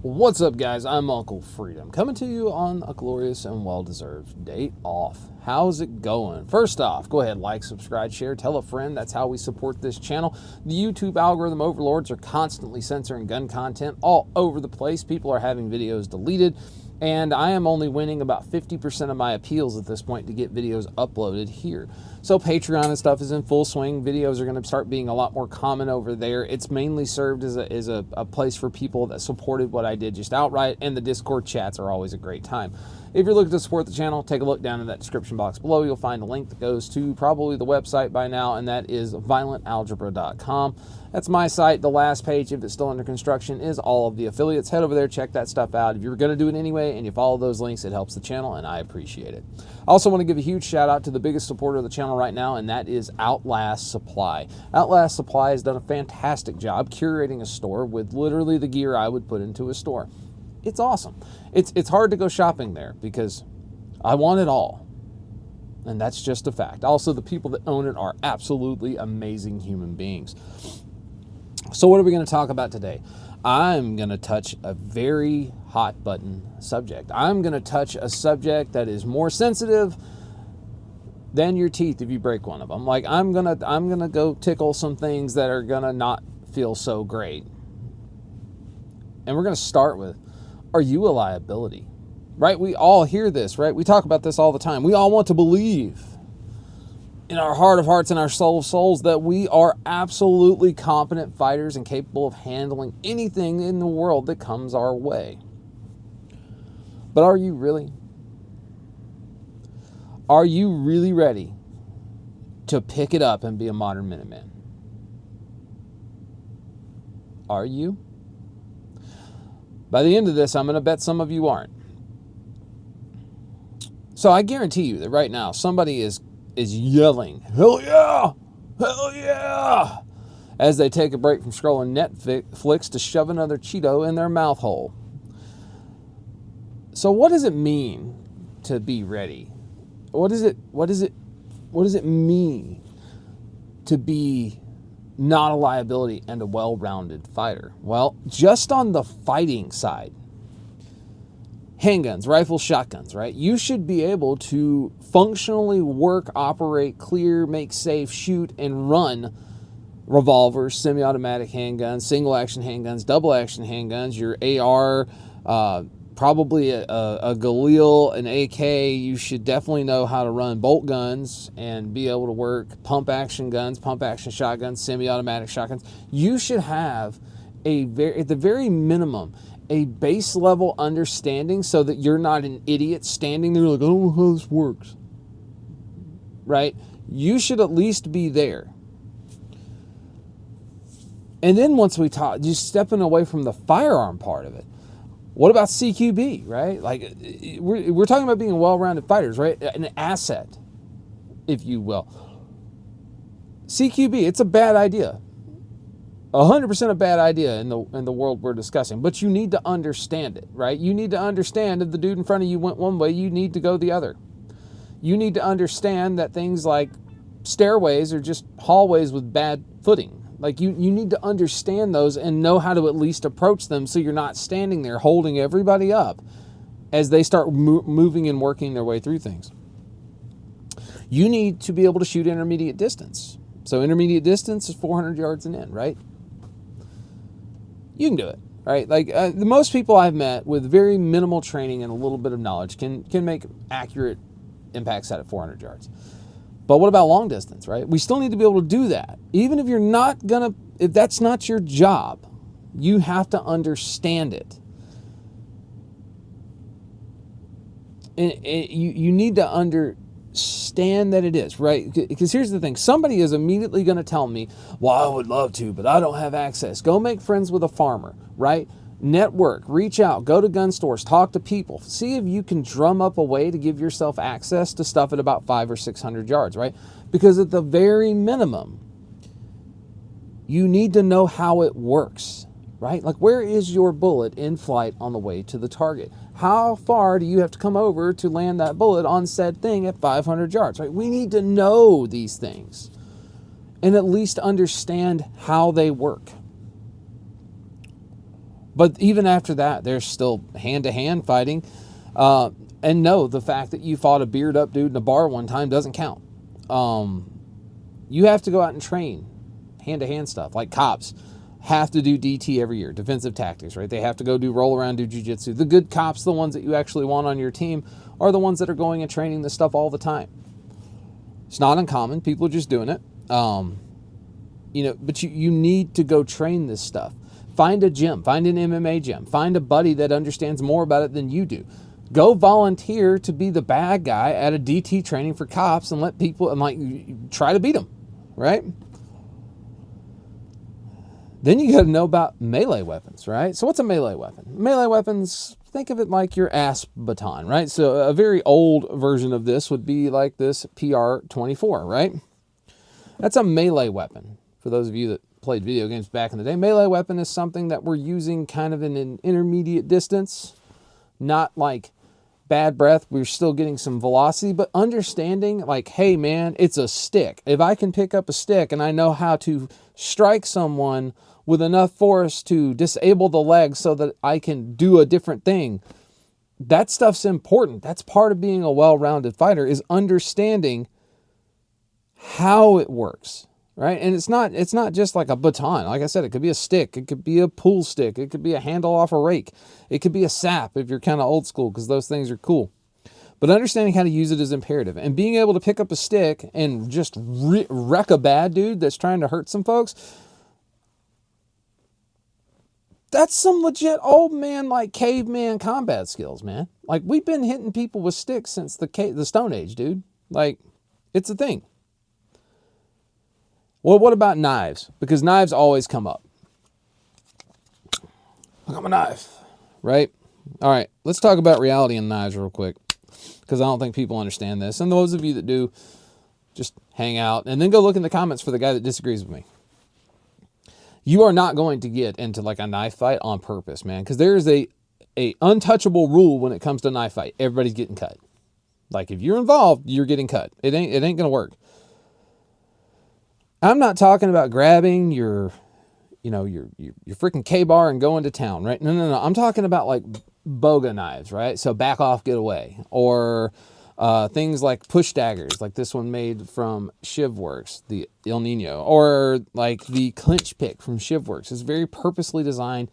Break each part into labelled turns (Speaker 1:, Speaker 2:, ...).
Speaker 1: What's up, guys? I'm Uncle Freedom, coming to you on a glorious and well-deserved day off. How's it going? First off, go ahead, like, subscribe, share, tell a friend. That's how we support this channel. The YouTube algorithm overlords are constantly censoring gun content all over the place. People are having videos deleted, and I am only winning about 50% of my appeals at this point to get videos uploaded here. So Patreon and stuff is in full swing. Videos are going to start being a lot more common over there. It's mainly served as a place for people that supported what I did just outright, and the Discord chats are always a great time. If you're looking to support the channel, take a look down in that description box below. You'll find a link that goes to probably the website by now, and that is violentalgebra.com. That's my site. The last page, if it's still under construction, is all of the affiliates. Head over there, check that stuff out. If you're going to do it anyway and you follow those links, it helps the channel, and I appreciate it. I also want to give a huge shout out to the biggest supporter of the channel right now, and that is Outlast Supply. Outlast Supply has done a fantastic job curating a store with literally the gear I would put into a store. It's awesome. It's hard to go shopping there because I want it all. And that's just a fact. Also, the people that own it are absolutely amazing human beings. So what are we going to talk about today? I'm going to touch a very hot button subject. I'm going to touch a subject that is more sensitive than your teeth if you break one of them. Like I'm going to go tickle some things that are going to not feel so great. And we're going to start with, are you a liability? Right? We all hear this, right? We talk about this all the time. We all want to believe in our heart of hearts and our soul of souls that we are absolutely competent fighters and capable of handling anything in the world that comes our way. But are you really? Are you really ready to pick it up and be a modern Minuteman? Are you? By the end of this, I'm going to bet some of you aren't. So I guarantee you that right now somebody is yelling, "Hell yeah! Hell yeah!" as they take a break from scrolling Netflix to shove another Cheeto in their mouth hole. So what does it mean to be ready? What does it mean to be not a liability and a well-rounded fighter? Well, just on the fighting side, handguns, rifles, shotguns, right? You should be able to functionally work, operate, clear, make safe, shoot, and run revolvers, semi-automatic handguns, single-action handguns, double-action handguns, your AR, probably a Galil, an AK. You should definitely know how to run bolt guns and be able to work pump-action guns, pump-action shotguns, semi-automatic shotguns. You should have, at the very minimum, a base level understanding so that you're not an idiot standing there like, I don't know how this works. Right? You should at least be there. And then once we talk, just stepping away from the firearm part of it, what about CQB, right? Like, we're talking about being well-rounded fighters, right? An asset, if you will. CQB, it's a bad idea. 100% a bad idea in the world we're discussing, but you need to understand it, right? You need to understand if the dude in front of you went one way, you need to go the other. You need to understand that things like stairways are just hallways with bad footing. Like you need to understand those and know how to at least approach them so you're not standing there holding everybody up as they start moving and working their way through things. You need to be able to shoot intermediate distance. So intermediate distance is 400 yards and in, right? You can do it, right? Like the most people I've met with very minimal training and a little bit of knowledge can make accurate impacts at 400 yards. But what about long distance, right? We still need to be able to do that. Even if you're not gonna, if that's not your job, you have to understand it. And you need to understand that it is, right? Because here's the thing. Somebody is immediately going to tell me, well, I would love to, but I don't have access. Go make friends with a farmer, right? Network, reach out, go to gun stores, talk to people. See if you can drum up a way to give yourself access to stuff at about 500 or 600 yards, right? Because at the very minimum, you need to know how it works, right? Like, where is your bullet in flight on the way to the target? How far do you have to come over to land that bullet on said thing at 500 yards, right? We need to know these things and at least understand how they work. But even after that, there's still hand-to-hand fighting. And no, the fact that you fought a beard-up dude in a bar one time doesn't count. You have to go out and train hand-to-hand stuff. Like cops have to do DT every year, defensive tactics, right? They have to go do roll-around, do jiu-jitsu. The good cops, the ones that you actually want on your team, are the ones that are going and training this stuff all the time. It's not uncommon. People are just doing it. But you need to go train this stuff. Find a gym. Find an MMA gym. Find a buddy that understands more about it than you do. Go volunteer to be the bad guy at a DT training for cops and let people, and try to beat them, right? Then you got to know about melee weapons, right? So what's a melee weapon? Melee weapons, think of it like your ass baton, right? So a very old version of this would be like this PR-24, right? That's a melee weapon. For those of you that played video games back in the day, melee weapon is something that we're using kind of in an intermediate distance, not like bad breath. We're still getting some velocity, but understanding like, hey man, it's a stick. If I can pick up a stick and I know how to strike someone with enough force to disable the leg so that I can do a different thing, that stuff's important. That's part of being a well-rounded fighter, is understanding how it works, right? And it's not just like a baton. Like I said, it could be a stick. It could be a pool stick. It could be a handle off a rake. It could be a sap if you're kind of old school, because those things are cool. But understanding how to use it is imperative. And being able to pick up a stick and just wreck a bad dude that's trying to hurt some folks, that's some legit old man, like caveman combat skills, man. Like, we've been hitting people with sticks since the Stone Age, dude. Like, it's a thing. Well, what about knives? Because knives always come up. I got my knife, right? All right, let's talk about reality and knives real quick, because I don't think people understand this. And those of you that do, just hang out and then go look in the comments for the guy that disagrees with me. You are not going to get into like a knife fight on purpose, man, because there is a untouchable rule when it comes to a knife fight. Everybody's getting cut. Like, if you're involved, you're getting cut. It ain't gonna work. I'm not talking about grabbing your freaking K-bar and going to town, right? No. I'm talking about like boga knives, right? So back off, get away. Or things like push daggers, like this one made from Shivworks, the El Nino. Or like the clinch pick from Shivworks. It's very purposely designed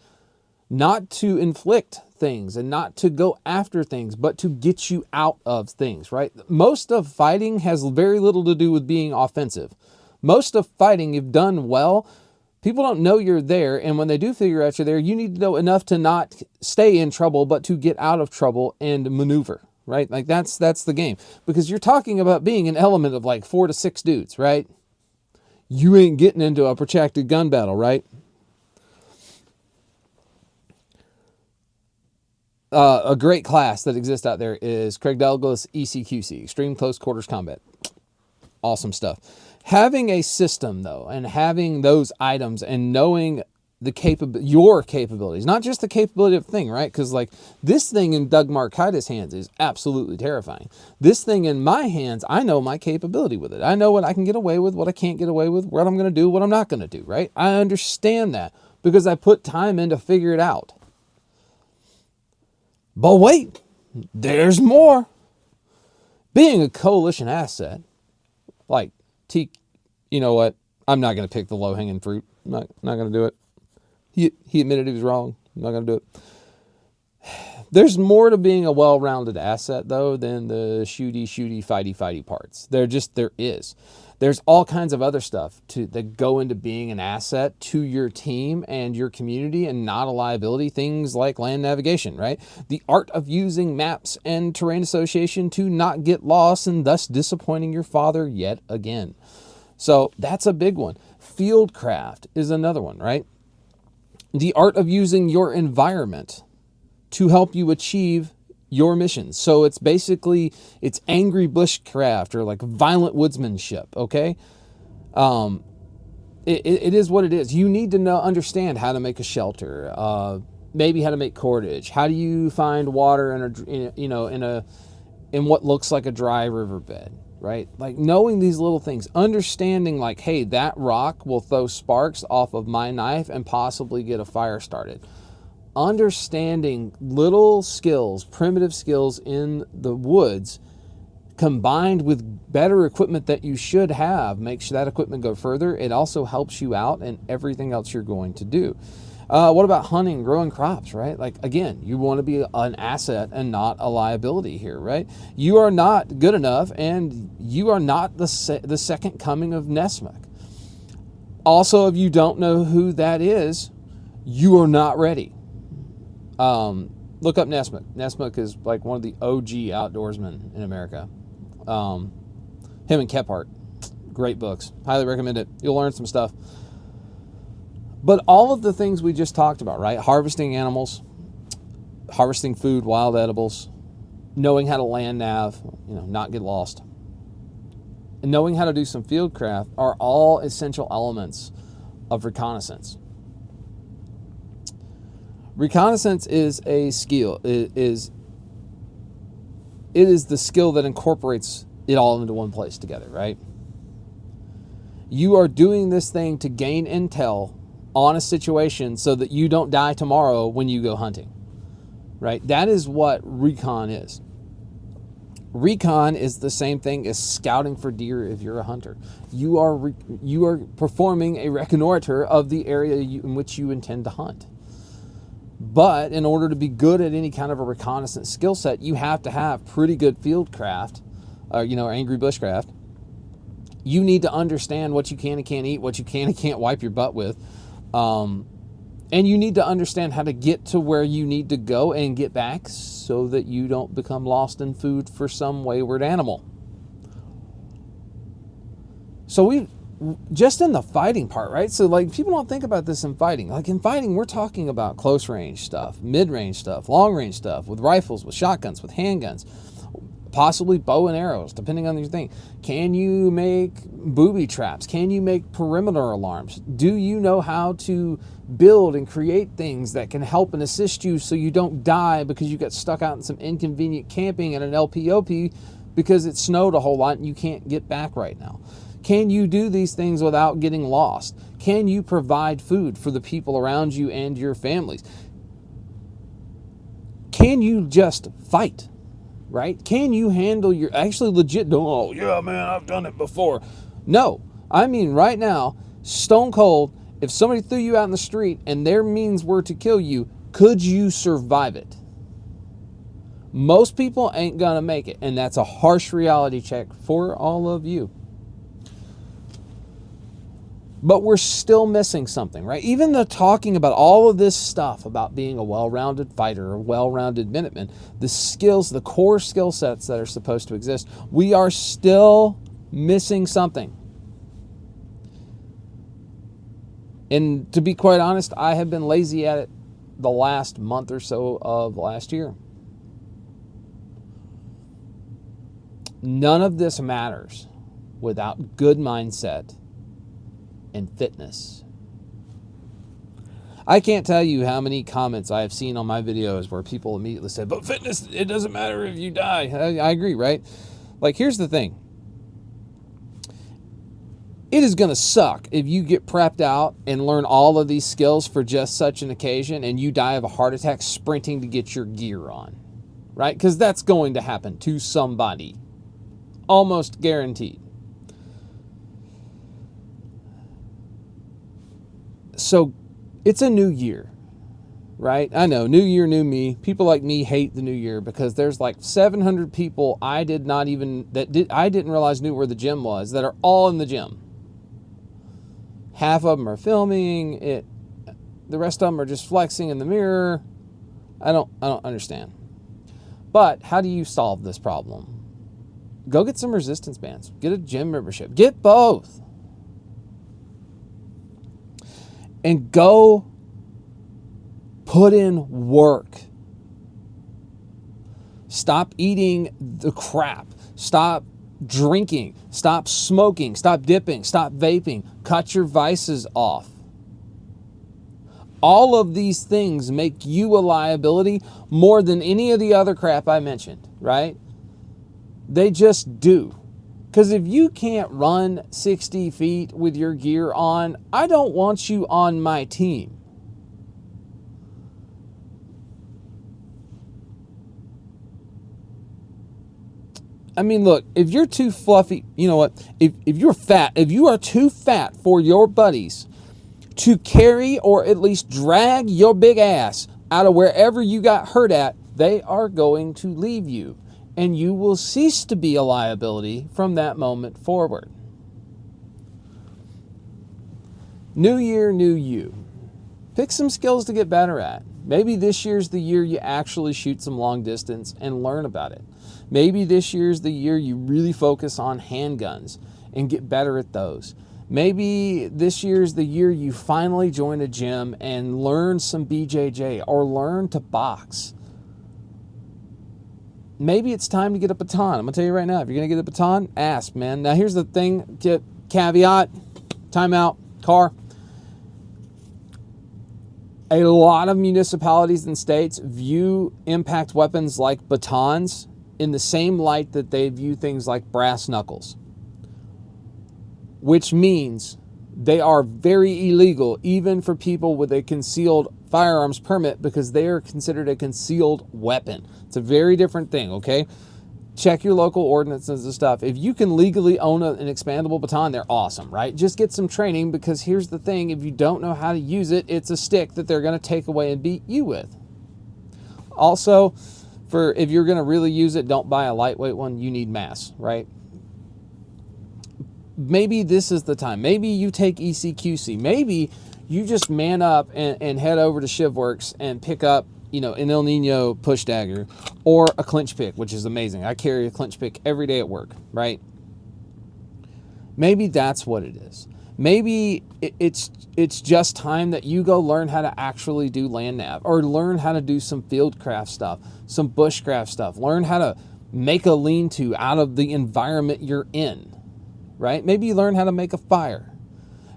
Speaker 1: not to inflict things and not to go after things, but to get you out of things, right? Most of fighting has very little to do with being offensive. Most of fighting, if done well, people don't know you're there, and when they do figure out you're there, you need to know enough to not stay in trouble, but to get out of trouble and maneuver, right? Like, that's the game. Because you're talking about being an element of like 4 to 6 dudes, right? You ain't getting into a protracted gun battle, right? A great class that exists out there is Craig Douglas ECQC, Extreme Close Quarters Combat. Awesome stuff. Having a system, though, and having those items and knowing your capabilities, not just the capability of the thing, right? Because like this thing in Doug Markaitis' hands is absolutely terrifying. This thing in my hands, I know my capability with it. I know what I can get away with, what I can't get away with, what I'm going to do, what I'm not going to do, right? I understand that because I put time in to figure it out. But wait, there's more. Being a coalition asset, like you know what? I'm not going to pick the low-hanging fruit. I'm not going to do it. He admitted he was wrong. I'm not going to do it. There's more to being a well-rounded asset, though, than the shooty, fighty parts. There is. There's all kinds of other stuff that go into being an asset to your team and your community and not a liability. Things like land navigation, right? The art of using maps and terrain association to not get lost and thus disappointing your father yet again. So that's a big one. Fieldcraft is another one, right? The art of using your environment to help you achieve your missions. So it's angry bushcraft or like violent woodsmanship, okay? It is what it is. You need to understand how to make a shelter, maybe how to make cordage. How do you find water in what looks like a dry riverbed, right? Like knowing these little things, understanding like, hey, that rock will throw sparks off of my knife and possibly get a fire started. understanding little skills, primitive skills in the woods, combined with better equipment that you should have, makes that equipment go further. It also helps you out in everything else you're going to do. What about hunting, growing crops, right? Like, again, you want to be an asset and not a liability here, right? You are not good enough, and you are not the second coming of Nessmuk. Also, if you don't know who that is, you are not ready. Look up Nessmuk. Nessmuk is like one of the OG outdoorsmen in America. Him and Kephart, great books. Highly recommend it. You'll learn some stuff. But all of the things we just talked about, right? Harvesting animals, harvesting food, wild edibles, knowing how to land nav, not get lost, and knowing how to do some fieldcraft are all essential elements of reconnaissance. Reconnaissance is a skill. It is the skill that incorporates it all into one place together, right? You are doing this thing to gain intel on a situation so that you don't die tomorrow when you go hunting, right? That is what recon is. Recon is the same thing as scouting for deer if you're a hunter. You are performing a reconnoiter of the area in which you intend to hunt. But in order to be good at any kind of a reconnaissance skill set, you have to have pretty good fieldcraft, or angry bushcraft. You need to understand what you can and can't eat, what you can and can't wipe your butt with. And you need to understand how to get to where you need to go and get back so that you don't become lost in food for some wayward animal. So we just in the fighting part, right? So like people don't think about this in fighting. Like in fighting, we're talking about close range stuff, mid range stuff, long range stuff with rifles, with shotguns, with handguns, possibly bow and arrows, depending on your thing. Can you make booby traps? Can you make perimeter alarms? Do you know how to build and create things that can help and assist you so you don't die because you got stuck out in some inconvenient camping at an LPOP because it snowed a whole lot and you can't get back right now? Can you do these things without getting lost? Can you provide food for the people around you and your families? Can you just fight? Right? Can you handle your actually legit, oh yeah, man, I've done it before. No, I mean right now, stone cold, if somebody threw you out in the street and their means were to kill you, could you survive it? Most people ain't gonna make it, and that's a harsh reality check for all of you. But we're still missing something, right? Even though talking about all of this stuff about being a well-rounded fighter, a well-rounded Minuteman, the skills, the core skill sets that are supposed to exist, we are still missing something. And to be quite honest, I have been lazy at it the last month or so of last year. None of this matters without good mindset and fitness. I can't tell you how many comments I have seen on my videos where people immediately said, but fitness, it doesn't matter if you die. I agree, right? Like, here's the thing. It is going to suck if you get prepped out and learn all of these skills for just such an occasion and you die of a heart attack sprinting to get your gear on, right? Because that's going to happen to somebody. Almost guaranteed. So it's a new year, right? I know, new year, new me. People like me hate the new year because there's like 700 people I didn't realize knew where the gym was that are all in the gym. Half of them are filming it. The rest of them are just flexing in the mirror. I don't understand. But how do you solve this problem? Go get some resistance bands. Get a gym membership. Get both. And go put in work. Stop eating the crap. Stop drinking. Stop smoking. Stop dipping. Stop vaping. Cut your vices off. All of these things make you a liability more than any of the other crap I mentioned, right? They just do. Because if you can't run 60 feet with your gear on, I don't want you on my team. I mean, look, if you're too fluffy, you know what? If you're fat, if you are too fat for your buddies to carry or at least drag your big ass out of wherever you got hurt at, they are going to leave you. And you will cease to be a liability from that moment forward. New year, new you. Pick some skills to get better at. Maybe this year's the year you actually shoot some long distance and learn about it. Maybe this year's the year you really focus on handguns and get better at those. Maybe this year's the year you finally join a gym and learn some BJJ or learn to box. Maybe it's time to get a baton. I'm going to tell you right now, if you're going to get a baton, ask, man. Now, here's the thing, caveat, timeout, car. A lot of municipalities and states view impact weapons like batons in the same light that they view things like brass knuckles, which means they are very illegal even for people with a concealed firearms permit because they are considered a concealed weapon. It's a very different thing, okay? Check your local ordinances and stuff. If you can legally own an expandable baton, they're awesome, right? Just get some training, because here's the thing. If you don't know how to use it, it's a stick that they're going to take away and beat you with. Also, if you're going to really use it, don't buy a lightweight one. You need mass, right? Maybe this is the time. Maybe you take ECQC. Maybe you just man up and head over to ShivWorks and pick up, you know, an El Nino push dagger or a clinch pick, which is amazing. I carry a clinch pick every day at work, right? Maybe that's what it is. Maybe it's just time that you go learn how to actually do land nav, or learn how to do some fieldcraft stuff, some bushcraft stuff. Learn how to make a lean-to out of the environment you're in, right? Maybe you learn how to make a fire.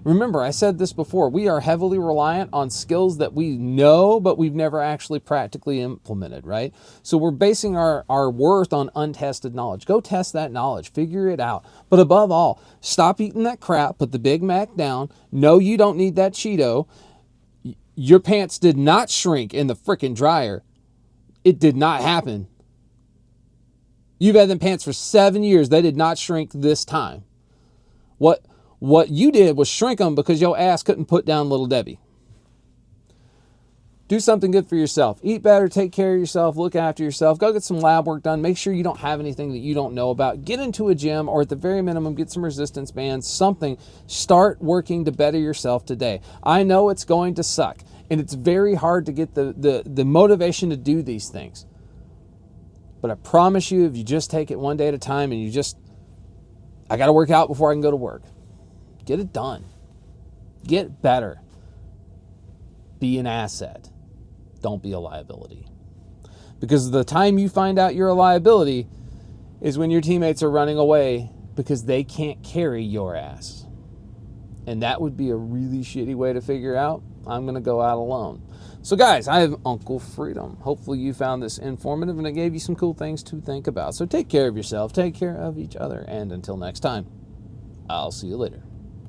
Speaker 1: Remember, I said this before, we are heavily reliant on skills that we know, but we've never actually practically implemented, right? So we're basing our worth on untested knowledge. Go test that knowledge, figure it out. But above all, stop eating that crap, put the Big Mac down. No, you don't need that Cheeto. Your pants did not shrink in the frickin' dryer. It did not happen. You've had them pants for 7 years. They did not shrink this time. What you did was shrink them because your ass couldn't put down Little Debbie. Do something good for yourself. Eat better, take care of yourself, look after yourself. Go get some lab work done. Make sure you don't have anything that you don't know about. Get into a gym, or at the very minimum, get some resistance bands, something. Start working to better yourself today. I know it's going to suck, and it's very hard to get the motivation to do these things. But I promise you, if you just take it one day at a time and I got to work out before I can go to work. Get it done. Get better. Be an asset. Don't be a liability. Because the time you find out you're a liability is when your teammates are running away because they can't carry your ass. And that would be a really shitty way to figure out, I'm going to go out alone. So guys, I have Uncle Freedom. Hopefully you found this informative and it gave you some cool things to think about. So take care of yourself, take care of each other, and until next time, I'll see you later.